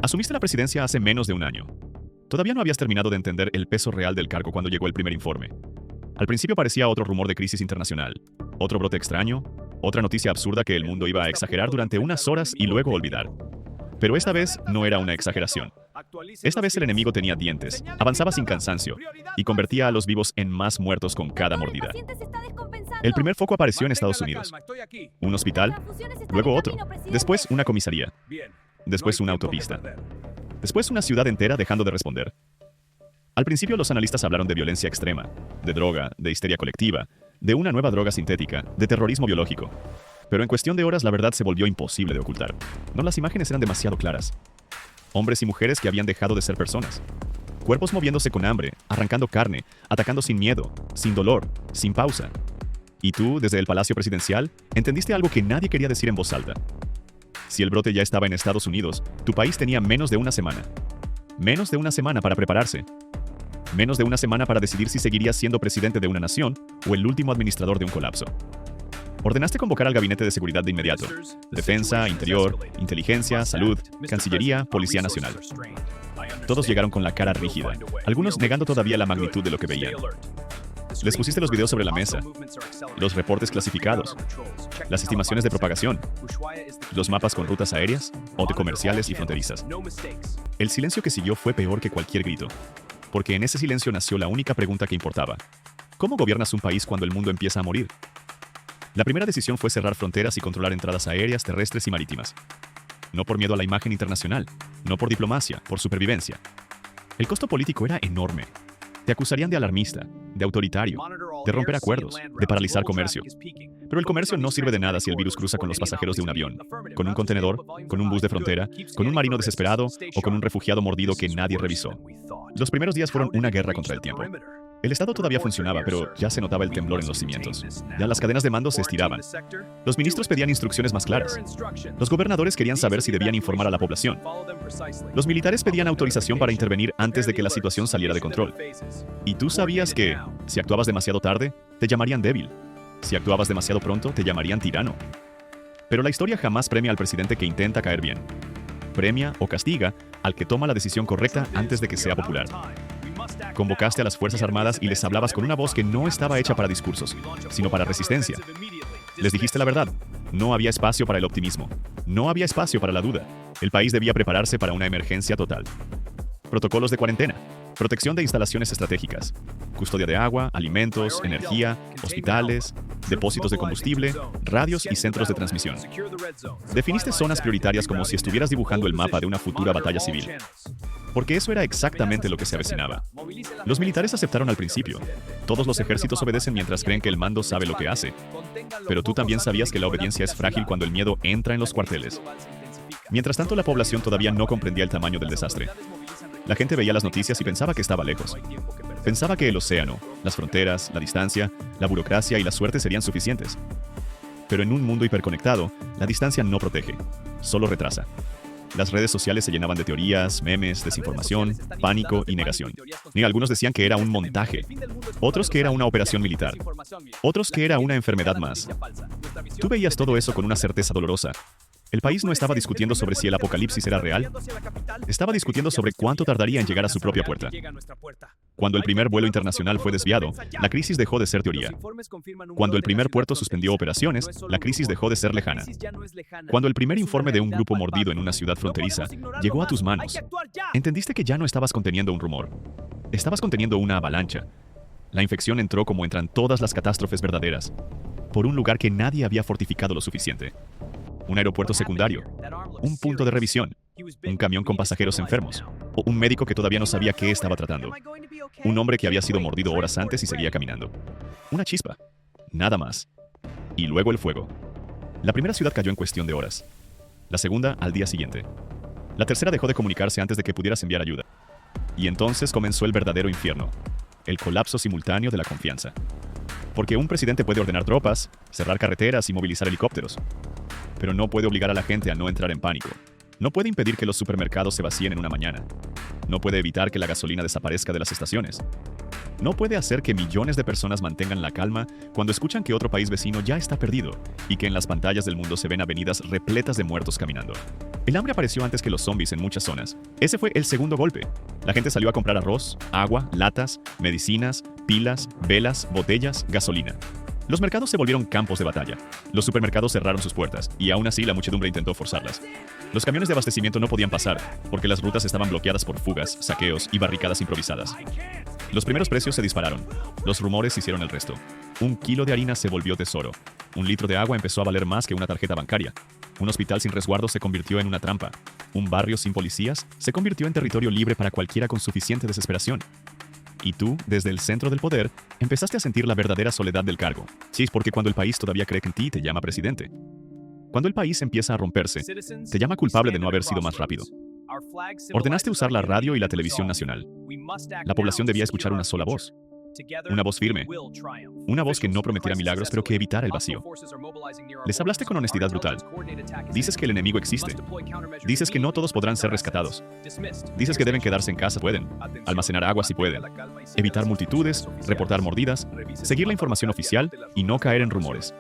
Asumiste la presidencia hace menos de un año. Todavía no habías terminado de entender el peso real del cargo cuando llegó el primer informe. Al principio parecía otro rumor de crisis internacional, otro brote extraño, otra noticia absurda que el mundo iba a exagerar durante unas horas y luego olvidar. Pero esta vez no era una exageración. Esta vez el enemigo tenía dientes, avanzaba sin cansancio y convertía a los vivos en más muertos con cada mordida. El primer foco apareció en Estados Unidos. Un hospital, luego otro, después una comisaría, después una autopista, después una ciudad entera dejando de responder. Al principio los analistas hablaron de violencia extrema, de droga, de histeria colectiva, de una nueva droga sintética, de terrorismo biológico. Pero en cuestión de horas la verdad se volvió imposible de ocultar. No, las imágenes eran demasiado claras. Hombres y mujeres que habían dejado de ser personas. Cuerpos moviéndose con hambre, arrancando carne, atacando sin miedo, sin dolor, sin pausa. Y tú, desde el Palacio Presidencial, entendiste algo que nadie quería decir en voz alta. Si el brote ya estaba en Estados Unidos, tu país tenía menos de una semana. Menos de una semana para prepararse. Menos de una semana para decidir si seguirías siendo presidente de una nación o el último administrador de un colapso. Ordenaste convocar al Gabinete de Seguridad de inmediato. Defensa, Interior, Inteligencia, Salud, Cancillería, Policía Nacional. Todos llegaron con la cara rígida, algunos negando todavía la magnitud de lo que veían. Les pusiste los videos sobre la mesa, los reportes clasificados, las estimaciones de propagación, los mapas con rutas aéreas o de comerciales y fronterizas. El silencio que siguió fue peor que cualquier grito, porque en ese silencio nació la única pregunta que importaba. ¿Cómo gobiernas un país cuando el mundo empieza a morir? La primera decisión fue cerrar fronteras y controlar entradas aéreas, terrestres y marítimas. No por miedo a la imagen internacional, no por diplomacia, por supervivencia. El costo político era enorme. Te acusarían de alarmista, de autoritario, de romper acuerdos, de paralizar comercio. Pero el comercio no sirve de nada si el virus cruza con los pasajeros de un avión, con un contenedor, con un bus de frontera, con un marino desesperado o con un refugiado mordido que nadie revisó. Los primeros días fueron una guerra contra el tiempo. El Estado todavía funcionaba, pero ya se notaba el temblor en los cimientos. Ya las cadenas de mando se estiraban. Los ministros pedían instrucciones más claras. Los gobernadores querían saber si debían informar a la población. Los militares pedían autorización para intervenir antes de que la situación saliera de control. Y tú sabías que, si actuabas demasiado tarde, te llamarían débil. Si actuabas demasiado pronto, te llamarían tirano. Pero la historia jamás premia al presidente que intenta caer bien. Premia o castiga al que toma la decisión correcta antes de que sea popular. Convocaste a las Fuerzas Armadas y les hablabas con una voz que no estaba hecha para discursos, sino para resistencia. Les dijiste la verdad. No había espacio para el optimismo. No había espacio para la duda. El país debía prepararse para una emergencia total. Protocolos de cuarentena, protección de instalaciones estratégicas, custodia de agua, alimentos, energía, hospitales, depósitos de combustible, radios y centros de transmisión. Definiste zonas prioritarias como si estuvieras dibujando el mapa de una futura batalla civil. Porque eso era exactamente lo que se avecinaba. Los militares aceptaron al principio. Todos los ejércitos obedecen mientras creen que el mando sabe lo que hace. Pero tú también sabías que la obediencia es frágil cuando el miedo entra en los cuarteles. Mientras tanto, la población todavía no comprendía el tamaño del desastre. La gente veía las noticias y pensaba que estaba lejos. Pensaba que el océano, las fronteras, la distancia, la burocracia y la suerte serían suficientes. Pero en un mundo hiperconectado, la distancia no protege, solo retrasa. Las redes sociales se llenaban de teorías, memes, desinformación, pánico y negación. Y algunos decían que era un montaje, otros que era una operación militar, otros que era una enfermedad más. Tú veías todo eso con una certeza dolorosa. El país no estaba discutiendo sobre si el apocalipsis era real. Estaba discutiendo sobre cuánto tardaría en llegar a su propia puerta. Cuando el primer vuelo internacional fue desviado, la crisis dejó de ser teoría. Cuando el primer puerto suspendió operaciones, la crisis dejó de ser lejana. Cuando el primer informe de un grupo mordido en una ciudad fronteriza llegó a tus manos, entendiste que ya no estabas conteniendo un rumor. Estabas conteniendo una avalancha. La infección entró como entran todas las catástrofes verdaderas, por un lugar que nadie había fortificado lo suficiente. Un aeropuerto secundario, un punto de revisión, un camión con pasajeros enfermos, o un médico que todavía no sabía qué estaba tratando. Un hombre que había sido mordido horas antes y seguía caminando. Una chispa. Nada más. Y luego el fuego. La primera ciudad cayó en cuestión de horas. La segunda al día siguiente. La tercera dejó de comunicarse antes de que pudieras enviar ayuda. Y entonces comenzó el verdadero infierno. El colapso simultáneo de la confianza. Porque un presidente puede ordenar tropas, cerrar carreteras y movilizar helicópteros. Pero no puede obligar a la gente a no entrar en pánico. No puede impedir que los supermercados se vacíen en una mañana. No puede evitar que la gasolina desaparezca de las estaciones. No puede hacer que millones de personas mantengan la calma cuando escuchan que otro país vecino ya está perdido y que en las pantallas del mundo se ven avenidas repletas de muertos caminando. El hambre apareció antes que los zombies en muchas zonas. Ese fue el segundo golpe. La gente salió a comprar arroz, agua, latas, medicinas, pilas, velas, botellas, gasolina. Los mercados se volvieron campos de batalla. Los supermercados cerraron sus puertas y aún así la muchedumbre intentó forzarlas. Los camiones de abastecimiento no podían pasar porque las rutas estaban bloqueadas por fugas, saqueos y barricadas improvisadas. Los primeros precios se dispararon. Los rumores hicieron el resto. 1 kilo de harina se volvió tesoro. 1 litro de agua empezó a valer más que una tarjeta bancaria. Un hospital sin resguardo se convirtió en una trampa. Un barrio sin policías se convirtió en territorio libre para cualquiera con suficiente desesperación. Y tú, desde el centro del poder, empezaste a sentir la verdadera soledad del cargo. Sí, porque cuando el país todavía cree que en ti, te llama presidente. Cuando el país empieza a romperse, te llama culpable de no haber sido más rápido. Ordenaste usar la radio y la televisión nacional. La población debía escuchar una sola voz. Una voz firme. Una voz que no prometiera milagros, pero que evitara el vacío. Les hablaste con honestidad brutal. Dices que el enemigo existe. Dices que no todos podrán ser rescatados. Dices que deben quedarse en casa, pueden. Almacenar agua si pueden. Evitar multitudes, reportar mordidas, seguir la información oficial y no caer en rumores.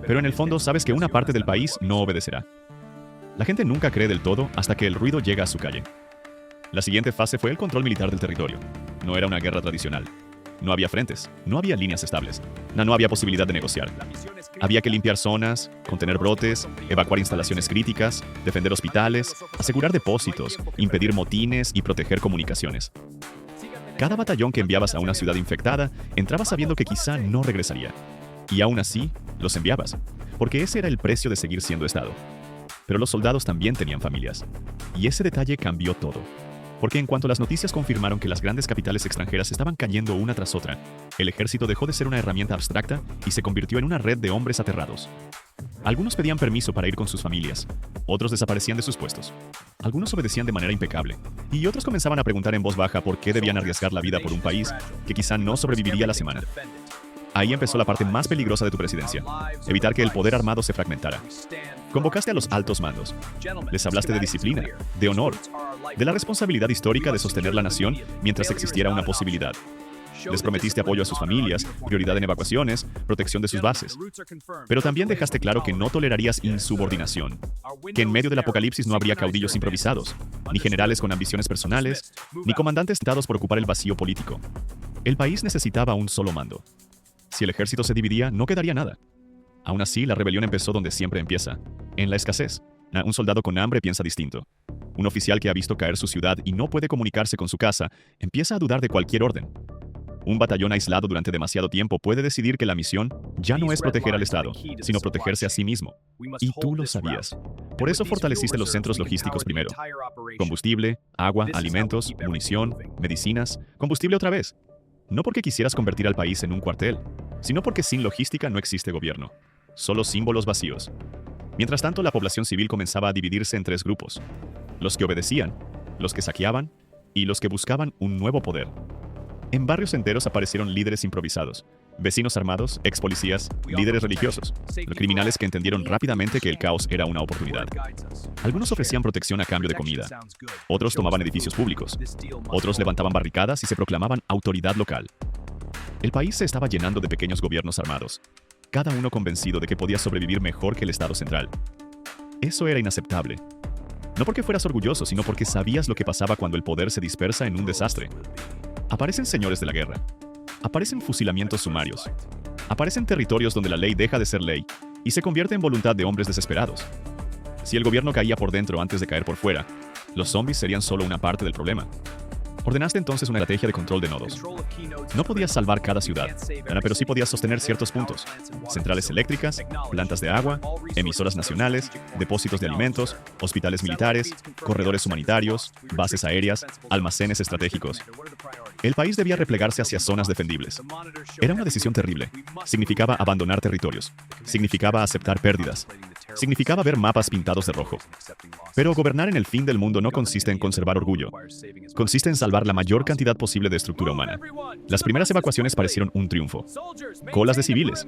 Pero en el fondo sabes que una parte del país no obedecerá. La gente nunca cree del todo hasta que el ruido llega a su calle. La siguiente fase fue el control militar del territorio. No era una guerra tradicional. No había frentes, no había líneas estables, no había posibilidad de negociar. Había que limpiar zonas, contener brotes, evacuar instalaciones críticas, defender hospitales, asegurar depósitos, impedir motines y proteger comunicaciones. Cada batallón que enviabas a una ciudad infectada entraba sabiendo que quizá no regresaría. Y aún así, los enviabas, porque ese era el precio de seguir siendo Estado. Pero los soldados también tenían familias. Y ese detalle cambió todo. Porque en cuanto las noticias confirmaron que las grandes capitales extranjeras estaban cayendo una tras otra, el ejército dejó de ser una herramienta abstracta y se convirtió en una red de hombres aterrados. Algunos pedían permiso para ir con sus familias, otros desaparecían de sus puestos. Algunos obedecían de manera impecable, y otros comenzaban a preguntar en voz baja por qué debían arriesgar la vida por un país que quizá no sobreviviría la semana. Ahí empezó la parte más peligrosa de tu presidencia, evitar que el poder armado se fragmentara. Convocaste a los altos mandos. Les hablaste de disciplina, de honor, de la responsabilidad histórica de sostener la nación mientras existiera una posibilidad. Les prometiste apoyo a sus familias, prioridad en evacuaciones, protección de sus bases. Pero también dejaste claro que no tolerarías insubordinación, que en medio del apocalipsis no habría caudillos improvisados, ni generales con ambiciones personales, ni comandantes tentados por ocupar el vacío político. El país necesitaba un solo mando. Si el ejército se dividía, no quedaría nada. Aún así, la rebelión empezó donde siempre empieza, en la escasez. Un soldado con hambre piensa distinto. Un oficial que ha visto caer su ciudad y no puede comunicarse con su casa, empieza a dudar de cualquier orden. Un batallón aislado durante demasiado tiempo puede decidir que la misión ya no es proteger al Estado, sino protegerse a sí mismo. Y tú lo sabías. Por eso fortaleciste los centros logísticos primero. Combustible, agua, alimentos, munición, medicinas, combustible otra vez. No porque quisieras convertir al país en un cuartel, sino porque sin logística no existe gobierno. Solo símbolos vacíos. Mientras tanto, la población civil comenzaba a dividirse en 3 grupos. Los que obedecían, los que saqueaban y los que buscaban un nuevo poder. En barrios enteros aparecieron líderes improvisados, vecinos armados, ex policías, líderes religiosos, criminales que entendieron rápidamente que el caos era una oportunidad. Algunos ofrecían protección a cambio de comida, otros tomaban edificios públicos, otros levantaban barricadas y se proclamaban autoridad local. El país se estaba llenando de pequeños gobiernos armados, cada uno convencido de que podía sobrevivir mejor que el Estado central. Eso era inaceptable. No porque fueras orgulloso, sino porque sabías lo que pasaba cuando el poder se dispersa en un desastre. Aparecen señores de la guerra. Aparecen fusilamientos sumarios. Aparecen territorios donde la ley deja de ser ley y se convierte en voluntad de hombres desesperados. Si el gobierno caía por dentro antes de caer por fuera, los zombies serían solo una parte del problema. Ordenaste entonces una estrategia de control de nodos. No podías salvar cada ciudad, pero sí podías sostener ciertos puntos. Centrales eléctricas, plantas de agua, emisoras nacionales, depósitos de alimentos, hospitales militares, corredores humanitarios, bases aéreas, almacenes estratégicos. El país debía replegarse hacia zonas defendibles. Era una decisión terrible. Significaba abandonar territorios. Significaba aceptar pérdidas. Significaba ver mapas pintados de rojo. Pero gobernar en el fin del mundo no consiste en conservar orgullo. Consiste en salvar la mayor cantidad posible de estructura humana. Las primeras evacuaciones parecieron un triunfo. Colas de civiles,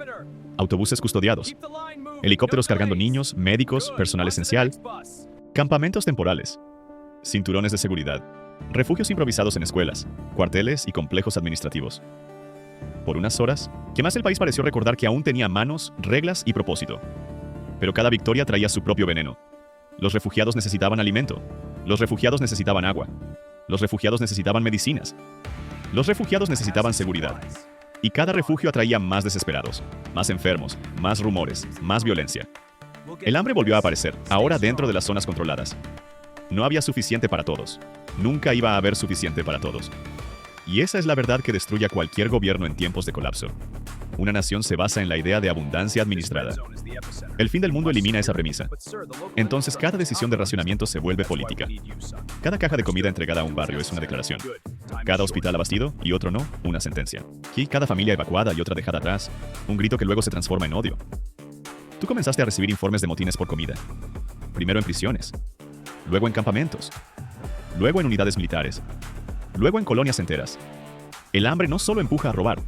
autobuses custodiados, helicópteros cargando niños, médicos, personal esencial. Campamentos temporales, cinturones de seguridad, refugios improvisados en escuelas, cuarteles y complejos administrativos. Por unas horas, que más el país pareció recordar que aún tenía manos, reglas y propósito. Pero cada victoria traía su propio veneno. Los refugiados necesitaban alimento. Los refugiados necesitaban agua. Los refugiados necesitaban medicinas. Los refugiados necesitaban seguridad. Y cada refugio atraía más desesperados, más enfermos, más rumores, más violencia. El hambre volvió a aparecer, ahora dentro de las zonas controladas. No había suficiente para todos. Nunca iba a haber suficiente para todos. Y esa es la verdad que destruye a cualquier gobierno en tiempos de colapso. Una nación se basa en la idea de abundancia administrada. El fin del mundo elimina esa premisa. Entonces cada decisión de racionamiento se vuelve política. Cada caja de comida entregada a un barrio es una declaración. Cada hospital abastido y otro no, una sentencia. Y cada familia evacuada y otra dejada atrás, un grito que luego se transforma en odio. Tú comenzaste a recibir informes de motines por comida. Primero en prisiones, luego en campamentos, luego en unidades militares, luego en colonias enteras. El hambre no solo empuja a robar,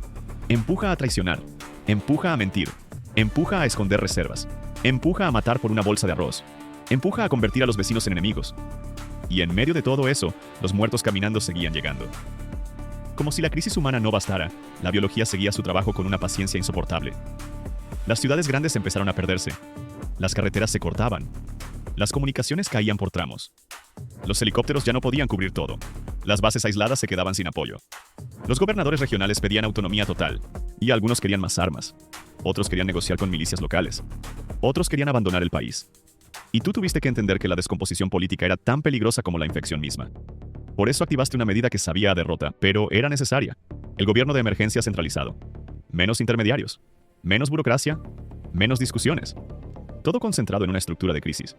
empuja a traicionar, empuja a mentir, empuja a esconder reservas, empuja a matar por una bolsa de arroz, empuja a convertir a los vecinos en enemigos. Y en medio de todo eso, los muertos caminando seguían llegando. Como si la crisis humana no bastara, la biología seguía su trabajo con una paciencia insoportable. Las ciudades grandes empezaron a perderse. Las carreteras se cortaban. Las comunicaciones caían por tramos. Los helicópteros ya no podían cubrir todo. Las bases aisladas se quedaban sin apoyo. Los gobernadores regionales pedían autonomía total, y algunos querían más armas. Otros querían negociar con milicias locales. Otros querían abandonar el país. Y tú tuviste que entender que la descomposición política era tan peligrosa como la infección misma. Por eso activaste una medida que sabía a derrota, pero era necesaria. El gobierno de emergencia centralizado. Menos intermediarios. Menos burocracia. Menos discusiones. Todo concentrado en una estructura de crisis.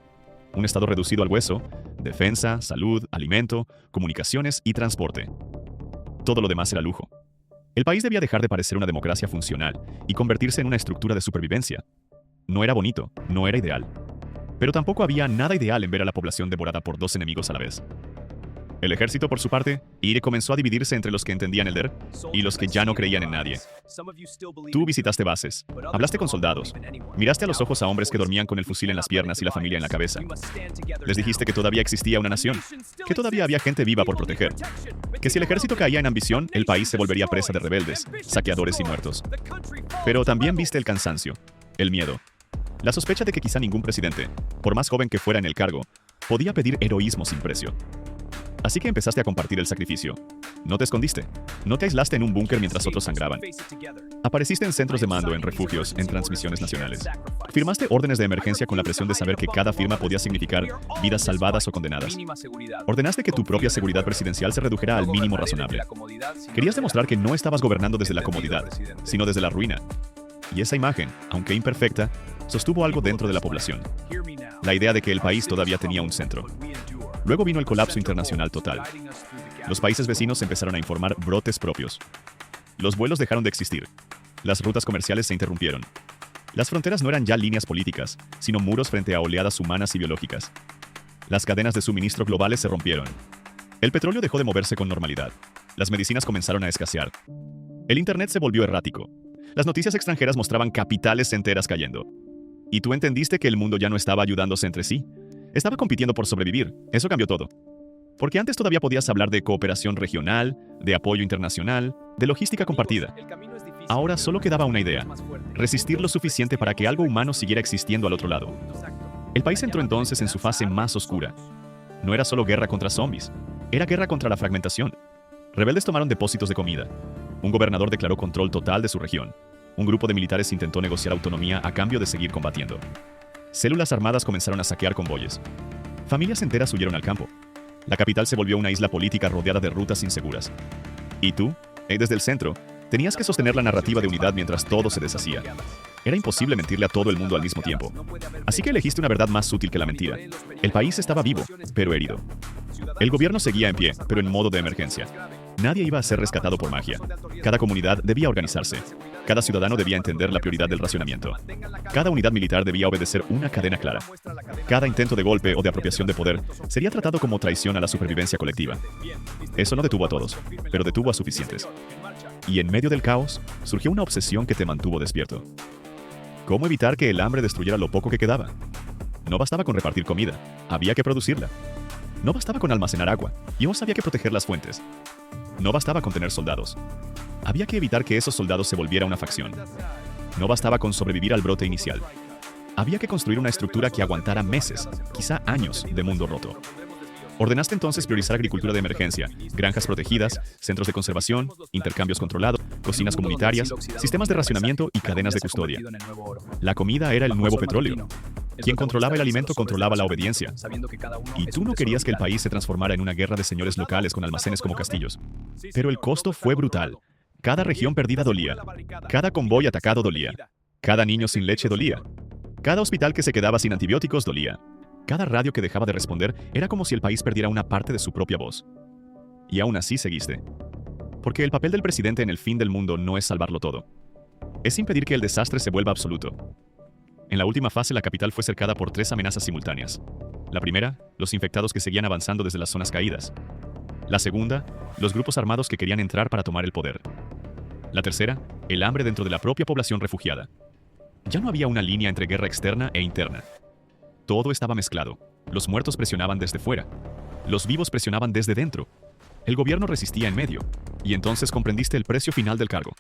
Un estado reducido al hueso, defensa, salud, alimento, comunicaciones y transporte. Todo lo demás era lujo. El país debía dejar de parecer una democracia funcional y convertirse en una estructura de supervivencia. No era bonito, no era ideal. Pero tampoco había nada ideal en ver a la población devorada por dos enemigos a la vez. El ejército, por su parte, comenzó a dividirse entre los que entendían el deber y los que ya no creían en nadie. Tú visitaste bases, hablaste con soldados, miraste a los ojos a hombres que dormían con el fusil en las piernas y la familia en la cabeza. Les dijiste que todavía existía una nación, que todavía había gente viva por proteger, que si el ejército caía en ambición, el país se volvería presa de rebeldes, saqueadores y muertos. Pero también viste el cansancio, el miedo, la sospecha de que quizá ningún presidente, por más joven que fuera en el cargo, podía pedir heroísmo sin precio. Así que empezaste a compartir el sacrificio. No te escondiste. No te aislaste en un búnker mientras otros sangraban. Apareciste en centros de mando, en refugios, en transmisiones nacionales. Firmaste órdenes de emergencia con la presión de saber que cada firma podía significar vidas salvadas o condenadas. Ordenaste que tu propia seguridad presidencial se redujera al mínimo razonable. Querías demostrar que no estabas gobernando desde la comodidad, sino desde la ruina. Y esa imagen, aunque imperfecta, sostuvo algo dentro de la población. La idea de que el país todavía tenía un centro. Luego vino el colapso internacional total. Los países vecinos empezaron a informar brotes propios. Los vuelos dejaron de existir. Las rutas comerciales se interrumpieron. Las fronteras no eran ya líneas políticas, sino muros frente a oleadas humanas y biológicas. Las cadenas de suministro globales se rompieron. El petróleo dejó de moverse con normalidad. Las medicinas comenzaron a escasear. El Internet se volvió errático. Las noticias extranjeras mostraban capitales enteras cayendo. Y tú entendiste que el mundo ya no estaba ayudándose entre sí. Estaba compitiendo por sobrevivir. Eso cambió todo. Porque antes todavía podías hablar de cooperación regional, de apoyo internacional, de logística compartida. Ahora solo quedaba una idea: resistir lo suficiente para que algo humano siguiera existiendo al otro lado. El país entró entonces en su fase más oscura. No era solo guerra contra zombies, era guerra contra la fragmentación. Rebeldes tomaron depósitos de comida. Un gobernador declaró control total de su región. Un grupo de militares intentó negociar autonomía a cambio de seguir combatiendo. Células armadas comenzaron a saquear convoyes. Familias enteras huyeron al campo. La capital se volvió una isla política rodeada de rutas inseguras. Y tú, desde el centro, tenías que sostener la narrativa de unidad mientras todo se deshacía. Era imposible mentirle a todo el mundo al mismo tiempo. Así que elegiste una verdad más sutil que la mentira. El país estaba vivo, pero herido. El gobierno seguía en pie, pero en modo de emergencia. Nadie iba a ser rescatado por magia. Cada comunidad debía organizarse. Cada ciudadano debía entender la prioridad del racionamiento. Cada unidad militar debía obedecer una cadena clara. Cada intento de golpe o de apropiación de poder sería tratado como traición a la supervivencia colectiva. Eso no detuvo a todos, pero detuvo a suficientes. Y en medio del caos, surgió una obsesión que te mantuvo despierto. ¿Cómo evitar que el hambre destruyera lo poco que quedaba? No bastaba con repartir comida, había que producirla. No bastaba con almacenar agua, y aún había que proteger las fuentes. No bastaba con tener soldados. Había que evitar que esos soldados se volviera una facción. No bastaba con sobrevivir al brote inicial. Había que construir una estructura que aguantara meses, quizá años, de mundo roto. Ordenaste entonces priorizar agricultura de emergencia, granjas protegidas, centros de conservación, intercambios controlados, cocinas comunitarias, sistemas de racionamiento y cadenas de custodia. La comida era el nuevo petróleo. Quien controlaba el alimento controlaba la obediencia. Y tú no querías que el país se transformara en una guerra de señores locales con almacenes como castillos. Pero el costo fue brutal. Cada región perdida dolía. Cada convoy atacado dolía. Cada niño sin leche dolía. Cada hospital que se quedaba sin antibióticos dolía. Cada radio que dejaba de responder era como si el país perdiera una parte de su propia voz. Y aún así seguiste. Porque el papel del presidente en el fin del mundo no es salvarlo todo. Es impedir que el desastre se vuelva absoluto. En la última fase, la capital fue cercada por 3 amenazas simultáneas. La primera, los infectados que seguían avanzando desde las zonas caídas. La segunda, los grupos armados que querían entrar para tomar el poder. La tercera, el hambre dentro de la propia población refugiada. Ya no había una línea entre guerra externa e interna. Todo estaba mezclado. Los muertos presionaban desde fuera. Los vivos presionaban desde dentro. El gobierno resistía en medio. Y entonces comprendiste el precio final del cargo.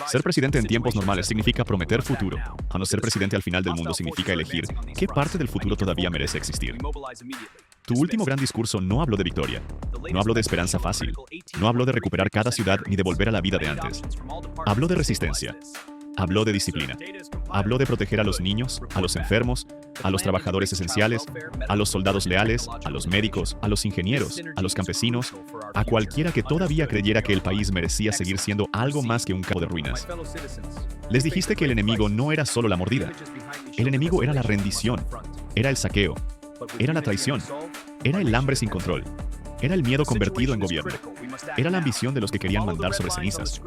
Ser presidente en tiempos normales significa prometer futuro. A no ser presidente al final del mundo significa elegir qué parte del futuro todavía merece existir. Tu último gran discurso no habló de victoria. No habló de esperanza fácil. No habló de recuperar cada ciudad ni de volver a la vida de antes. Habló de resistencia. Habló de disciplina. Habló de proteger a los niños, a los enfermos, a los trabajadores esenciales, a los soldados leales, a los médicos, a los ingenieros, a los campesinos, a cualquiera que todavía creyera que el país merecía seguir siendo algo más que un campo de ruinas. Les dijiste que el enemigo no era solo la mordida. El enemigo era la rendición, era el saqueo, era la traición, era el hambre sin control, era el miedo convertido en gobierno. Era la ambición de los que querían mandar sobre cenizas.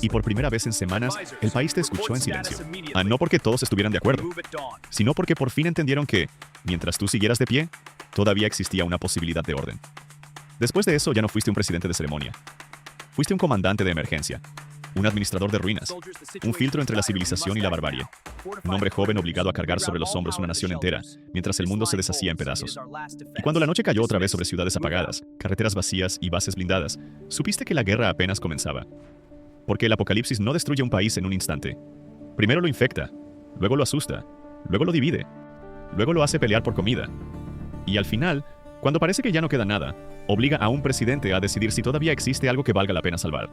Y por primera vez en semanas, el país te escuchó en silencio. No porque todos estuvieran de acuerdo, sino porque por fin entendieron que, mientras tú siguieras de pie, todavía existía una posibilidad de orden. Después de eso, ya no fuiste un presidente de ceremonia. Fuiste un comandante de emergencia, un administrador de ruinas, un filtro entre la civilización y la barbarie. Un hombre joven obligado a cargar sobre los hombros una nación entera, mientras el mundo se deshacía en pedazos. Y cuando la noche cayó otra vez sobre ciudades apagadas, carreteras vacías y bases blindadas, supiste que la guerra apenas comenzaba. Porque el apocalipsis no destruye un país en un instante. Primero lo infecta, luego lo asusta, luego lo divide, luego lo hace pelear por comida. Y al final, cuando parece que ya no queda nada, obliga a un presidente a decidir si todavía existe algo que valga la pena salvar.